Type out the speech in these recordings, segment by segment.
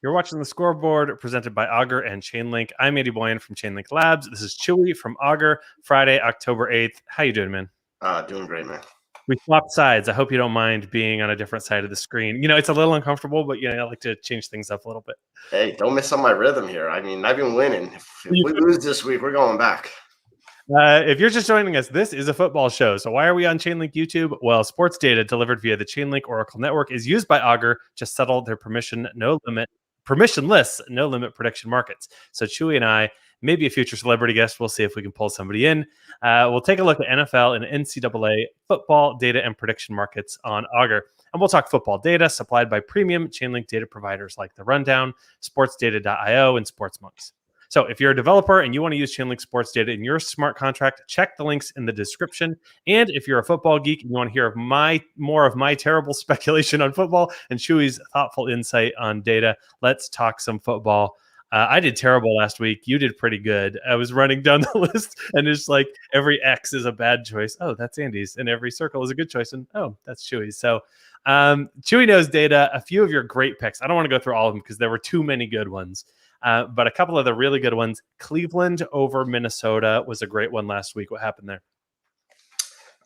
You're watching the Scoreboard presented by Augur and Chainlink. I'm Andy Boyan from Chainlink Labs. This is Chwy from Augur, Friday, October 8th. How you doing, man? Doing great, man. We swapped sides. I hope you don't mind being on a different side of the screen. You know, it's a little uncomfortable, but I like to change things up a little bit. Hey, don't miss on my rhythm here. I mean, I've been winning. If we lose this week, we're going back. If you're just joining us, this is a football show. So why are we on Chainlink YouTube? Well, sports data delivered via the Chainlink Oracle Network is used by Augur to settle their permissionless, no limit prediction markets. So Chwy and I, maybe a future celebrity guest, we'll see if we can pull somebody in. We'll take a look at NFL and NCAA football data and prediction markets on Augur. And we'll talk football data supplied by premium Chainlink data providers like The Rundown, SportsdataIO, and SportsMonks. So if you're a developer and you want to use Chainlink sports data in your smart contract, check the links in the description. And if you're a football geek and you want to hear more of my terrible speculation on football and Chwy's thoughtful insight on data, let's talk some football. I did terrible last week. You did pretty good. I was running down the list and it's like every X is a bad choice. Oh, that's Andy's. And every circle is a good choice. And oh, that's Chwy's. So Chwy knows data. A few of your great picks. I don't want to go through all of them because there were too many good ones. But a couple of the really good ones. Cleveland over Minnesota was a great one last week. What happened there?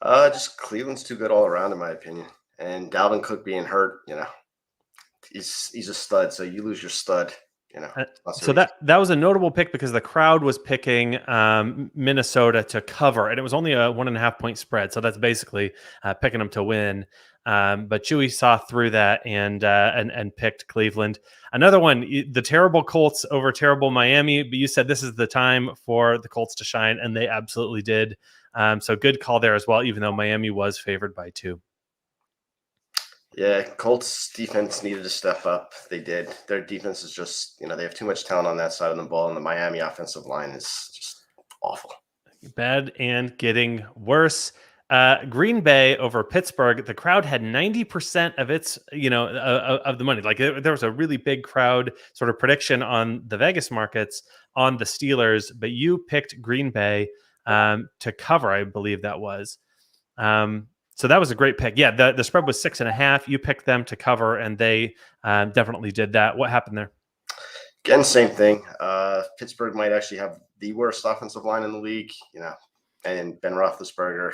Just Cleveland's too good all around, in my opinion. And Dalvin Cook being hurt, he's a stud. So you lose your stud, So that was a notable pick because the crowd was picking Minnesota to cover, and it was only a 1.5 point spread. So that's basically picking them to win. But Chwy saw through that and picked Cleveland. Another one, the terrible Colts over terrible Miami. But you said this is the time for the Colts to shine, and they absolutely did. So good call there as well, even though Miami was favored by 2. Yeah, Colts defense needed to step up. They did. Their defense is just, they have too much talent on that side of the ball, and the Miami offensive line is just awful. Bad and getting worse. Green Bay over Pittsburgh. The crowd had 90% of its, of the money. Like there was a really big crowd sort of prediction on the Vegas markets on the Steelers, but you picked Green Bay to cover, I believe that was. So that was a great pick. Yeah, the spread was 6.5. You picked them to cover, and they definitely did that. What happened there? Again, same thing. Pittsburgh might actually have the worst offensive line in the league, and Ben Roethlisberger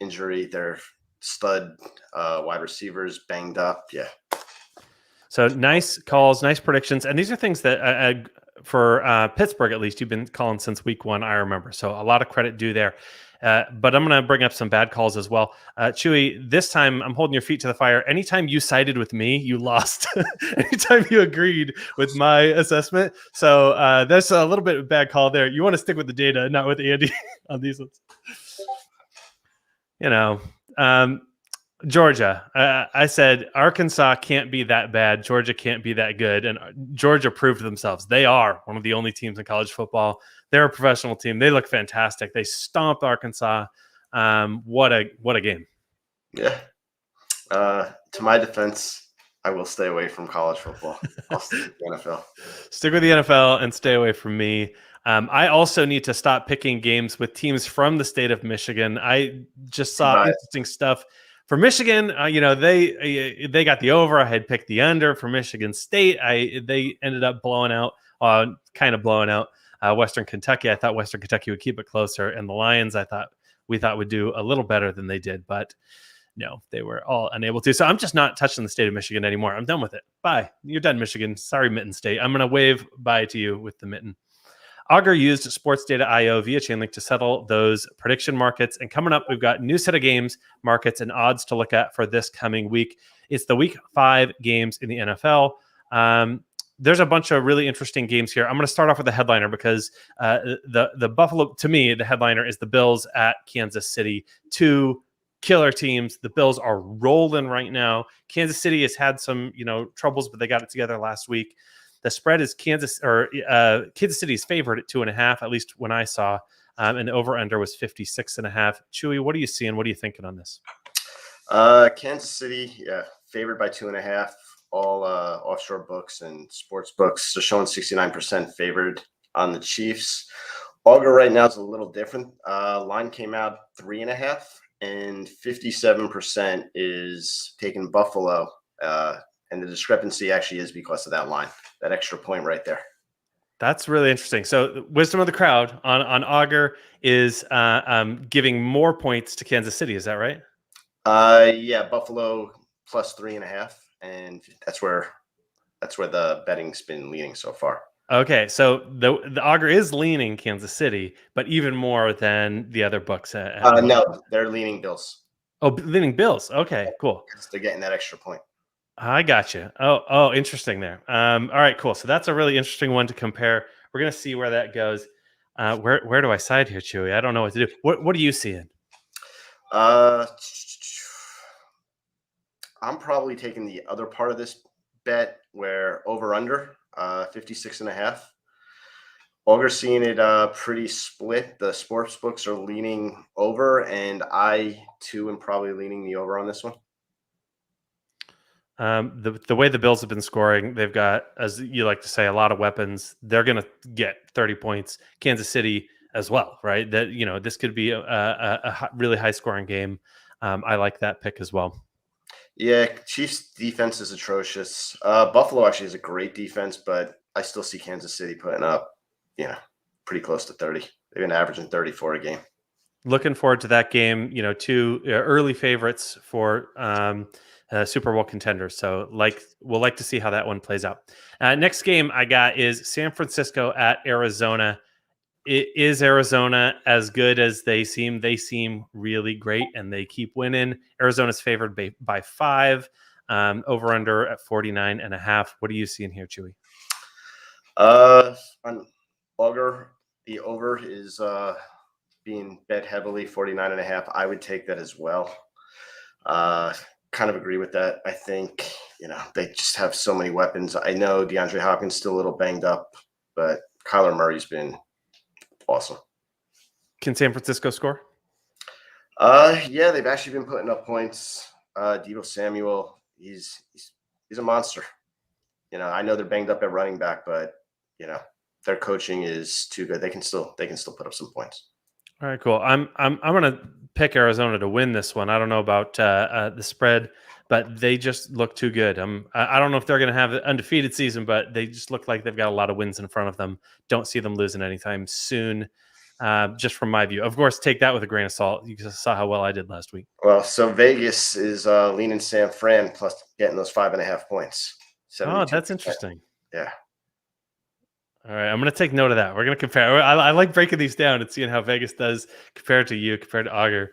injury, their stud wide receivers banged up. Yeah. So nice calls, nice predictions. And these are things that for Pittsburgh, at least, you've been calling since week 1, I remember. So a lot of credit due there. But I'm going to bring up some bad calls as well. Chwy, this time I'm holding your feet to the fire. Anytime you sided with me, you lost. Anytime you agreed with my assessment. So that's a little bit of a bad call there. You want to stick with the data, not with Andy on these ones. Georgia. I said Arkansas can't be that bad. Georgia can't be that good. And Georgia proved themselves. They are one of the only teams in college football. They're a professional team. They look fantastic. They stomped Arkansas. What a game. Yeah. To my defense, I will stay away from college football. I'll stick with the NFL. Stick with the NFL and stay away from me. I also need to stop picking games with teams from the state of Michigan. I just saw interesting stuff. For Michigan, they got the over. I had picked the under. For Michigan State, they ended up blowing out Western Kentucky. I thought Western Kentucky would keep it closer, and the Lions, we thought would do a little better than they did, but no, they were all unable to. So I'm just not touching the state of Michigan anymore. I'm done with it. Bye. You're done, Michigan. Sorry, Mitten State. I'm going to wave bye to you with the mitten. Augur used SportsdataIO via Chainlink to settle those prediction markets. And coming up, we've got new set of games, markets, and odds to look at for this coming week. It's the week 5 games in the NFL. There's a bunch of really interesting games here. I'm going to start off with the headliner because the Buffalo, to me, the headliner is the Bills at Kansas City. 2 killer teams. The Bills are rolling right now. Kansas City has had some, troubles, but they got it together last week. The spread is Kansas City's favored at 2.5, at least when I saw, and the over/under was 56.5. Chwy, what are you seeing? What are you thinking on this? Kansas City, favored by 2.5. All offshore books and sports books are showing 69% favored on the Chiefs. Augur right now is a little different. Line came out 3.5, and 57% is taking Buffalo. And the discrepancy actually is because of that line, that extra point right there. That's really interesting. So, wisdom of the crowd on Augur is giving more points to Kansas City. Is that right? Yeah, Buffalo plus 3.5, and that's where the betting's been leaning so far. Okay, so the Augur is leaning Kansas City, but even more than the other books. No, they're leaning Bills. Oh, leaning Bills. Okay, cool. Because they're getting that extra point. I got you. Oh, interesting there. All right, cool. So that's a really interesting one to compare. We're gonna see where that goes. Where do I side here, Chewy? I don't know what to do. What are you seeing? I'm probably taking the other part of this bet where over under 56.5. Augur's seeing it pretty split. The sports books are leaning over, and I too am probably leaning the over on this one. The way the Bills have been scoring, they've got, as you like to say, a lot of weapons. They're going to get 30 points. Kansas City as well, right? That this could be a really high scoring game. I like that pick as well. Yeah, Chiefs defense is atrocious. Buffalo actually has a great defense, but I still see Kansas City putting up, pretty close to 30. They've been averaging 34 a game. Looking forward to that game. Two early favorites for Super Bowl contenders. So we'll like to see how that one plays out. Next game I got is San Francisco at Arizona. Is Arizona as good as they seem? They seem really great, and they keep winning. Arizona's favored by 5, over under at 49.5. What are you seeing here, Chewy? On Augur, the over is being bet heavily, 49.5. I would take that as well. Kind of agree with that. I think, they just have so many weapons. I know DeAndre Hopkins still a little banged up, but Kyler Murray's been awesome. Can San Francisco score? Yeah, they've actually been putting up points. Deebo Samuel, he's a monster. I know they're banged up at running back, but their coaching is too good. They can still put up some points. All right, cool. I'm gonna pick Arizona to win this one. I don't know about the spread, but they just look too good. I don't know if they're gonna have an undefeated season, but they just look like they've got a lot of wins in front of them. Don't see them losing anytime soon. Just from my view, of course, take that with a grain of salt. You just saw how well I did last week. Well, so Vegas is leaning San Fran plus getting those 5.5 points. Oh, that's interesting. Yeah. All right, I'm going to take note of that. We're going to compare. I like breaking these down and seeing how Vegas does compared to you, compared to Augur.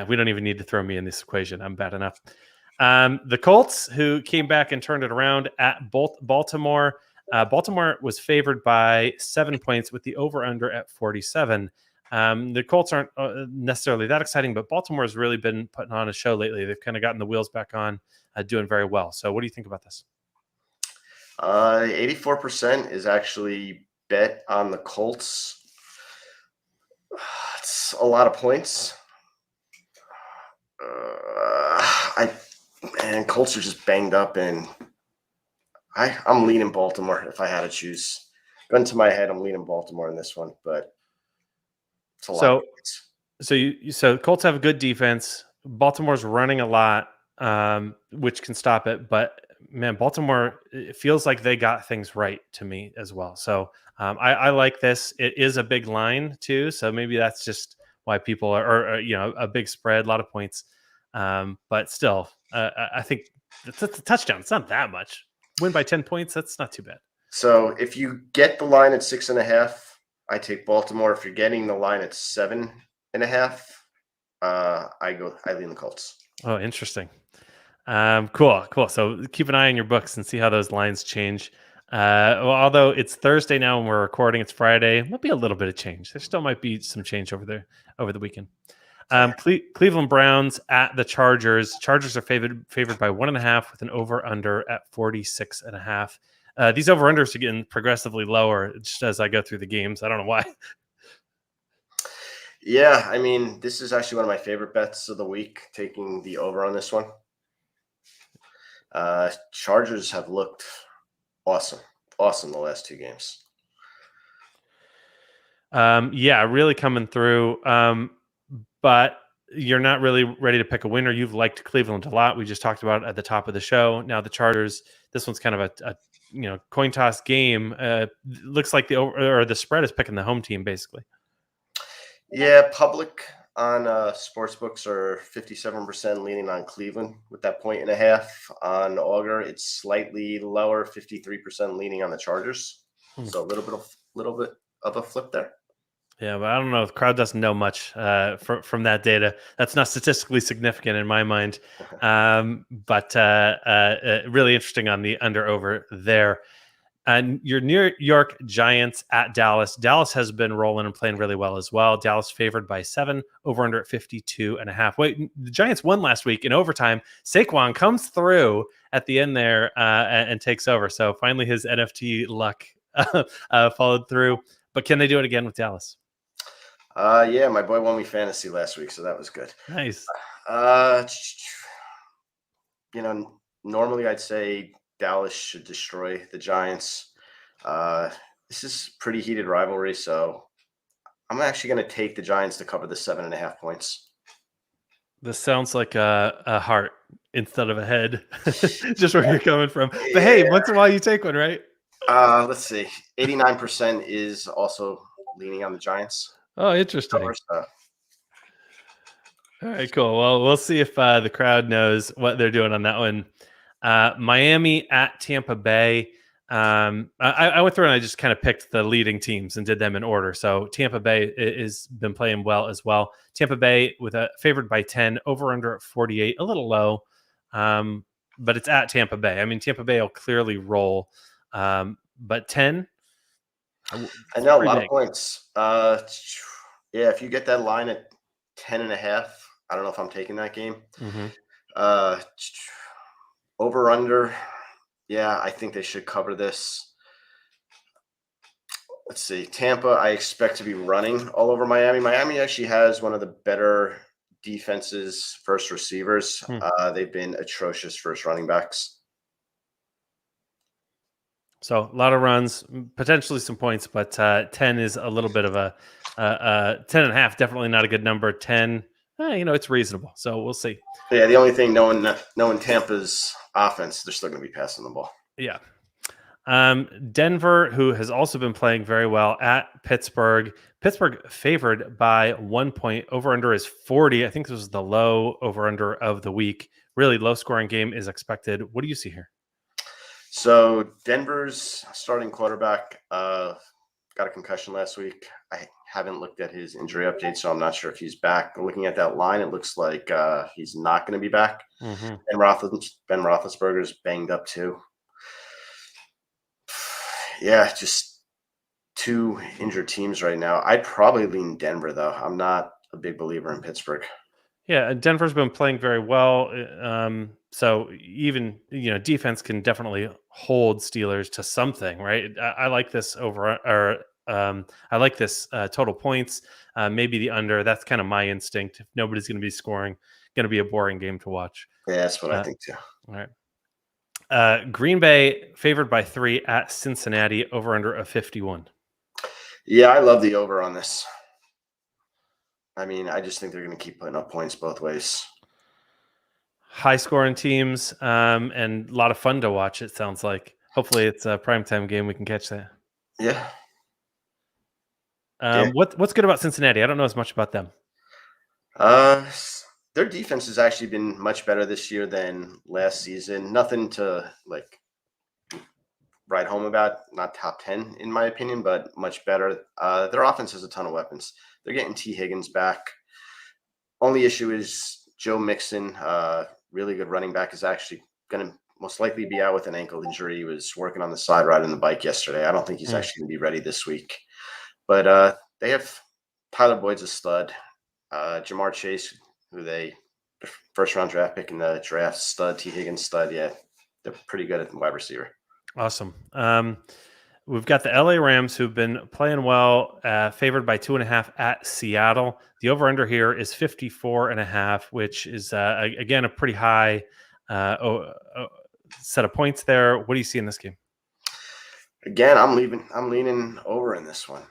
We don't even need to throw me in this equation. I'm bad enough. The Colts, who came back and turned it around at Baltimore. Baltimore was favored by 7 points with the over-under at 47. The Colts aren't necessarily that exciting, but Baltimore has really been putting on a show lately. They've kind of gotten the wheels back on, doing very well. So what do you think about this? 84% is actually bet on the Colts. It's a lot of points. Colts are just banged up, and I'm leaning Baltimore if I had to choose. Gun to my head, I'm leaning Baltimore in this one, but it's a lot of points. So Colts have a good defense. Baltimore's running a lot, which can stop it, but man, Baltimore, it feels like they got things right to me as well. So I like this. It is a big line too, so maybe that's just why people are a big spread, a lot of points. But still, I think it's a touchdown. It's not that much. Win by 10 points, that's not too bad. So if you get the line at 6.5, I take Baltimore. If you're getting the line at 7.5, I lean the Colts. Oh, interesting. Cool. So keep an eye on your books and see how those lines change. Although it's Thursday now and we're recording, it's Friday. Might be a little bit of change. There still might be some change over there over the weekend. Cleveland Browns at the Chargers. Chargers are favored by 1.5 with an over/under at 46.5. These over/unders are getting progressively lower just as I go through the games. I don't know why. Yeah, I mean, this is actually one of my favorite bets of the week, taking the over on this one. Chargers have looked awesome the last 2 games. Yeah, really coming through. But you're not really ready to pick a winner. You've liked Cleveland a lot. We just talked about it at the top of the show. Now the Chargers, this one's kind of a coin toss game. Looks like the spread is picking the home team basically. Yeah, public on sportsbooks are 57% leaning on Cleveland with that 1.5 on Augur. It's slightly lower, 53% leaning on the Chargers. So a little bit of a flip there. Yeah, but I don't know. The crowd doesn't know much from that data. That's not statistically significant in my mind. But really interesting on the under-over there. And your New York Giants at Dallas. Dallas has been rolling and playing really well as well. Dallas favored by 7, over under at 52.5. Wait, the Giants won last week in overtime. Saquon comes through at the end there and takes over. So finally his NFT luck followed through. But can they do it again with Dallas? Yeah, my boy won me fantasy last week, so that was good. Nice. Normally I'd say Dallas should destroy the Giants. This is pretty heated rivalry, so I'm actually going to take the Giants to cover the 7.5 points. This sounds like a heart instead of a head, just where you're coming from. But hey, once in a while you take one, right? Let's see. 89% is also leaning on the Giants. Oh, interesting. All right, cool. Well, we'll see if the crowd knows what they're doing on that one. Miami at Tampa Bay. I went through and I just kind of picked the leading teams and did them in order. So Tampa Bay has been playing well as well. Tampa Bay with a favored by 10, over under at 48, a little low, but it's at Tampa Bay. I mean, Tampa Bay will clearly roll, but 10. I know, a lot of points. Yeah, if you get that line at 10.5, I don't know if I'm taking that game. Over under, yeah, I think they should cover this. Let's see. Tampa, I expect to be running all over Miami. Miami actually has one of the better defenses, first receivers. They've been atrocious first running backs. So a lot of runs, potentially some points, but 10 is a little bit of a 10.5. Definitely not a good number. 10, it's reasonable. So we'll see. Yeah, the only thing, knowing Tampa's offense, they're still going to be passing the ball. Yeah. Denver, who has also been playing very well at Pittsburgh. Pittsburgh favored by 1 point. Over under is 40. I think this was the low over under of the week. Really low scoring game is expected. What do you see here? So Denver's starting quarterback got a concussion last week. I haven't looked at his injury update, so I'm not sure if he's back. But looking at that line, it looks like he's not going to be back. And Ben Roethlisberger's banged up too. Yeah, just two injured teams right now. I'd probably lean Denver, though. I'm not a big believer in Pittsburgh. Yeah, Denver's been playing very well. So even defense can definitely hold Steelers to something, right? I like this over, or I like this total points. Maybe the under. That's kind of my instinct. If nobody's going to be scoring, going to be a boring game to watch. Yeah, that's what I think too. All right. Green Bay favored by 3 at Cincinnati, over under of 51. Yeah, I love the over on this. I mean, I just think they're going to keep putting up points both ways. High scoring teams and a lot of fun to watch, it sounds like. Hopefully it's a primetime game. We can catch that. Yeah. What's good about Cincinnati? I don't know as much about them. Their defense has actually been much better this year than last season. Nothing to write home about. Not top 10 in my opinion, but much better. Their offense has a ton of weapons. They're getting T. Higgins back. Only issue is Joe Mixon, really good running back, is actually going to most likely be out with an ankle injury. He was working on the side riding the bike yesterday. I don't think he's actually going to be ready this week. But they have Tyler Boyd's a stud. Jamar Chase, who they first round draft pick in the draft, stud. T. Higgins, stud. Yeah, they're pretty good at wide receiver. Awesome. We've got the LA Rams, who've been playing well, favored by 2.5 at Seattle. The over-under here is 54.5, which is, again, a pretty high set of points there. What do you see in this game? Again, I'm leaning over in this one.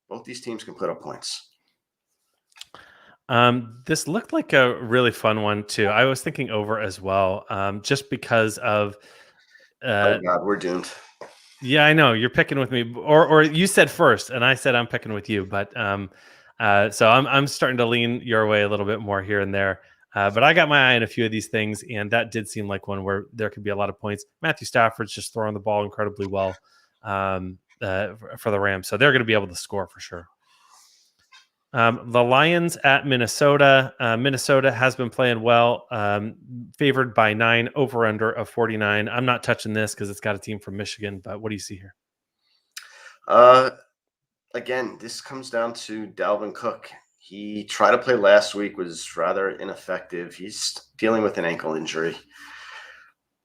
Both these teams can put up points. This looked like a really fun one too. I was thinking over as well, just because of Oh uh, God, we're doomed. yeah, I know you're picking with me, or you said first, and I said I'm picking with you. But so I'm starting to lean your way a little bit more here and there. But I got my eye on a few of these things, and that did seem like one where there could be a lot of points. Matthew Stafford's just throwing the ball incredibly well for the Rams, so they're going to be able to score for sure. The Lions at Minnesota. Minnesota has been playing well, favored by 9, over under of 49. I'm not touching this because it's got a team from Michigan, but what do you see here? Again, this comes down to Dalvin Cook. He tried to play last week, was rather ineffective. He's dealing with an ankle injury.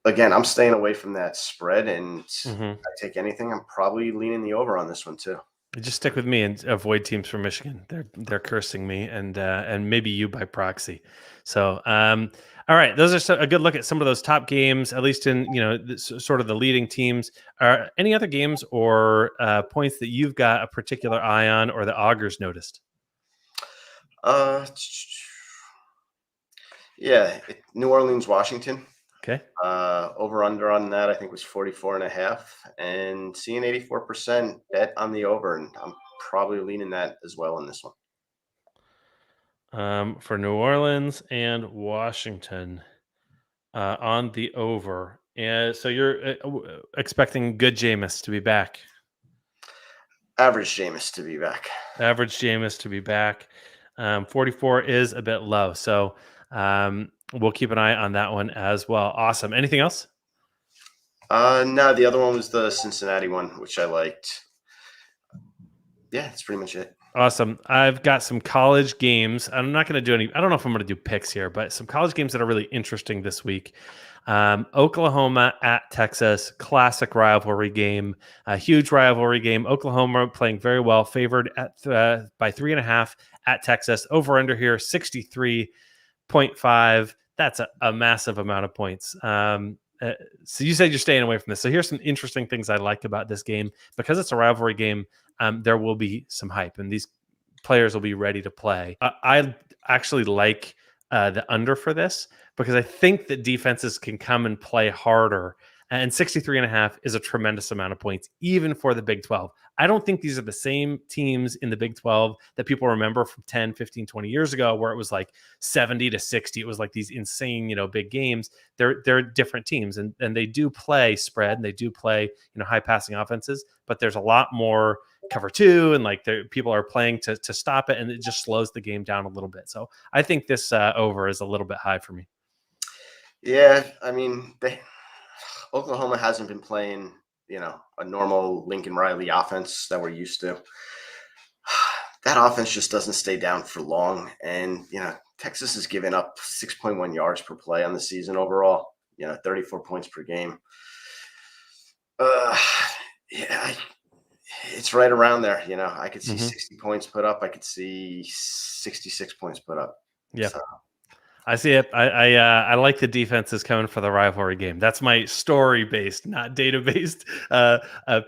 Again, I'm staying away from that spread, and I take anything. I'm probably leaning the over on this one too. Just stick with me and avoid teams from Michigan. They're cursing me and maybe you by proxy. So all right, those are a good look at some of those top games, at least in sort of the leading teams. Are any other games or points that you've got a particular eye on, or the augurs noticed? Yeah, New Orleans, Washington. Okay. Over under on that, I think was 44.5, and seeing 84% bet on the over, and I'm probably leaning that as well in this one. For New Orleans and Washington on the over. And so you're expecting good Jameis to be back. Average Jameis to be back. Average Jameis to be back. 44 is a bit low. So we'll keep an eye on that one as well. Awesome. Anything else? No, the other one was the Cincinnati one, which I liked. Yeah, that's pretty much it. Awesome. I've got some college games. I'm not going to do any, I don't know if I'm going to do picks here, but some college games that are really interesting this week. Oklahoma at Texas, classic rivalry game, a huge rivalry game. Oklahoma playing very well, favored at by 3.5 at Texas. Over under here, 63.5. That's a massive amount of points. So you said you're staying away from this. So here's some interesting things I like about this game. Because it's a rivalry game, there will be some hype, and these players will be ready to play. I actually like the under for this because I think that defenses can come and play harder. And 63.5 is a tremendous amount of points, even for the Big 12. I don't think these are the same teams in the Big 12 that people remember from 10, 15, 20 years ago, where it was like 70-60. It was like these insane, big games. They're different teams, and they do play spread, and they do play, high passing offenses, but there's a lot more cover two, and like people are playing to stop it, and it just slows the game down a little bit. So I think this over is a little bit high for me. Yeah, I mean, Oklahoma hasn't been playing, a normal Lincoln Riley offense that we're used to. That offense just doesn't stay down for long. And, Texas has given up 6.1 yards per play on the season overall, 34 points per game. Yeah, it's right around there. I could see 60 points put up. I could see 66 points put up. Yeah. So. I see it. I like the defenses coming for the rivalry game. That's my story-based, not data-based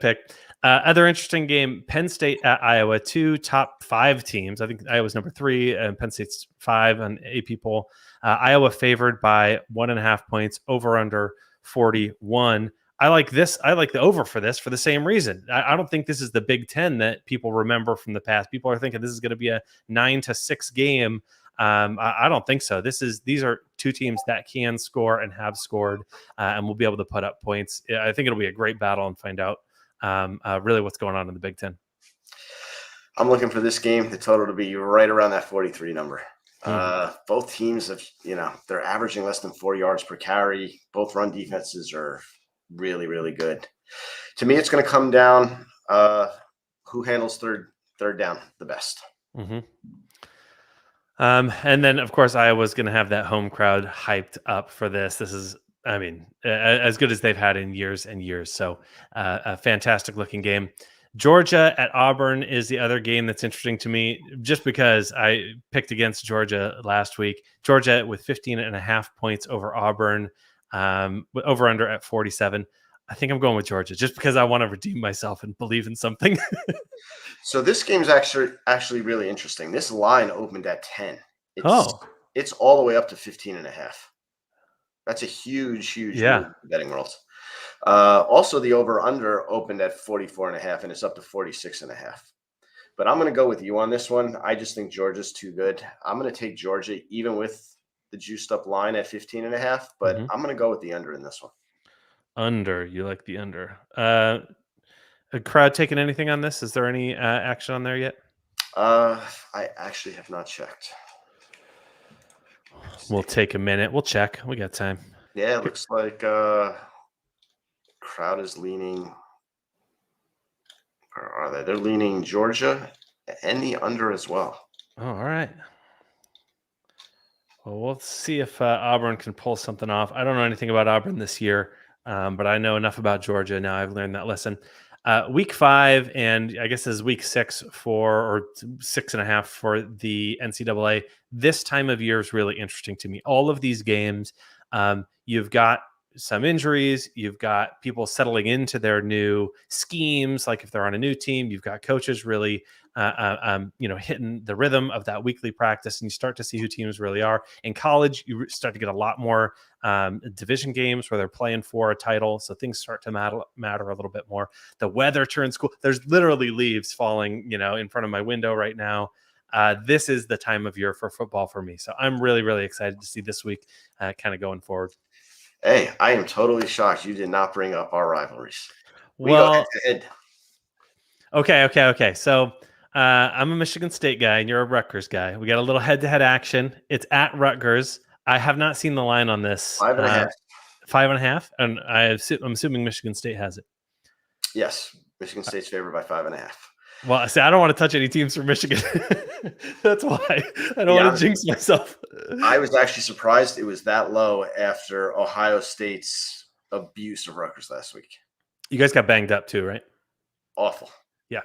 pick. Other interesting game, Penn State at Iowa, 2 top 5 teams. I think Iowa's number 3 and Penn State's 5 on AP poll. Iowa favored by 1.5 points, over under 41. I like this. I like the over for this for the same reason. I don't think this is the Big Ten that people remember from the past. People are thinking this is going to be a 9-6 game. I don't think so. These are 2 teams that can score and have scored, and will be able to put up points. I think it'll be a great battle and find out really what's going on in the Big Ten. I'm looking for this game, the total to be right around that 43 number. Both teams have, they're averaging less than 4 yards per carry. Both run defenses are really, really good. To me, it's going to come down who handles third down the best. And then, of course, Iowa's going to have that home crowd hyped up for this. This is, I mean, as good as they've had in years and years. So a fantastic looking game. Georgia at Auburn is the other game that's interesting to me, just because I picked against Georgia last week. Georgia with 15.5 points over Auburn, over under at 47. I think I'm going with Georgia just because I want to redeem myself and believe in something. So this game's actually really interesting. This line opened at 10. It's all the way up to 15.5. That's a huge move in the betting world. Also, the over-under opened at 44.5, and it's up to 46.5. But I'm going to go with you on this one. I just think Georgia's too good. I'm going to take Georgia, even with the juiced up line at 15.5. But I'm going to go with the under in this one. Under, you like the under? A crowd taking anything on this? Is there any action on there yet? I actually have not checked. We'll take a minute. We'll check. We got time. Yeah, it looks like crowd is leaning. Where are they? They're leaning Georgia and the under as well. Oh, all right. Well, we'll see if Auburn can pull something off. I don't know anything about Auburn this year, but I know enough about Georgia now. I've learned that lesson. Week 5, and I guess this is week 6 or 6.5 for the NCAA. This time of year is really interesting to me. All of these games, you've got some injuries, you've got people settling into their new schemes. Like if they're on a new team, you've got coaches really hitting the rhythm of that weekly practice, and you start to see who teams really are. In college, you start to get a lot more division games where they're playing for a title, so things start to matter a little bit more. The weather turns cool. There's literally leaves falling, in front of my window right now. This is the time of year for football for me, so I'm really, really excited to see this week kind of going forward. Hey, I am totally shocked you did not bring up our rivalries. Well, okay. So I'm a Michigan State guy, and you're a Rutgers guy. We got a little head-to-head action. It's at Rutgers. I have not seen the line on this. 5.5. 5.5, and I'm assuming Michigan State has it. Yes, Michigan State's favored by 5.5. Well, see, I don't want to touch any teams from Michigan. That's why I don't want to jinx myself. I was actually surprised it was that low after Ohio State's abuse of Rutgers last week. You guys got banged up too, right? Awful. Yeah.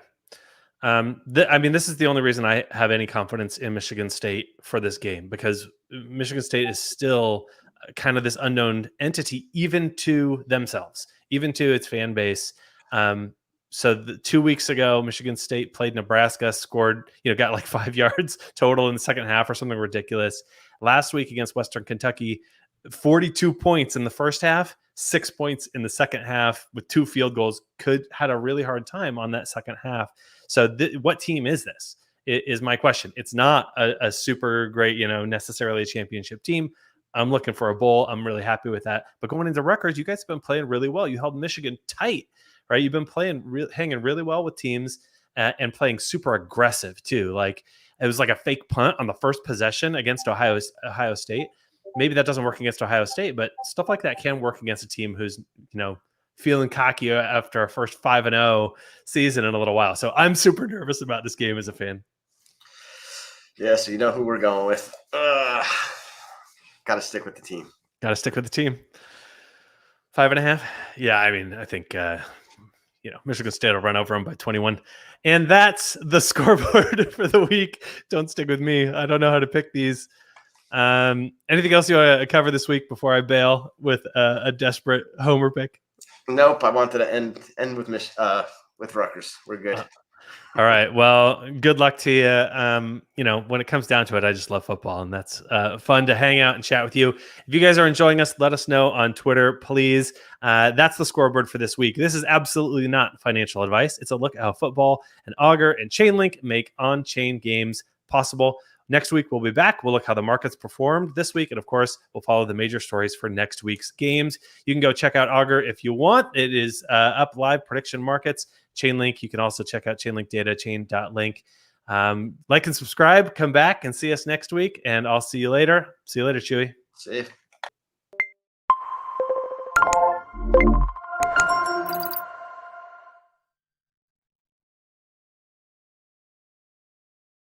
This is the only reason I have any confidence in Michigan State for this game, because Michigan State is still kind of this unknown entity, even to themselves, even to its fan base. So 2 weeks ago, Michigan State played Nebraska, scored, got like 5 yards total in the second half or something ridiculous. Last week against Western Kentucky, 42 points in the first half, 6 points in the second half with 2 field goals. Had a really hard time on that second half. So what team is this? Is my question. It's not a super great, necessarily a championship team. I'm looking for a bowl. I'm really happy with that. But going into Rutgers, you guys have been playing really well. You held Michigan tight, right? You've been hanging really well with teams and playing super aggressive too. Like it was like a fake punt on the first possession against Ohio State. Maybe that doesn't work against Ohio State, but stuff like that can work against a team who's, feeling cocky after a first 5-0 season in a little while. So I'm super nervous about this game as a fan. Yeah, so you know who we're going with. Got to stick with the team. 5.5. Yeah, I think Michigan State will run over them by 21. And that's the scoreboard for the week. Don't stick with me. I don't know how to pick these. Anything else you want to cover this week before I bail with a desperate homer pick? Nope. I wanted to end with Rutgers. We're good. All right. Well, good luck to you. When it comes down to it, I just love football, and that's fun to hang out and chat with you. If you guys are enjoying us, let us know on Twitter, please. That's the scoreboard for this week. This is absolutely not financial advice. It's a look at how football and Augur and Chainlink make on-chain games possible. Next week, we'll be back. We'll look how the markets performed this week. And of course, we'll follow the major stories for next week's games. You can go check out Augur if you want. It is up live, prediction markets. Chainlink, you can also check out Chainlink data, chain.link. Like and subscribe. Come back and see us next week. And I'll see you later. See you later, Chewy. See you.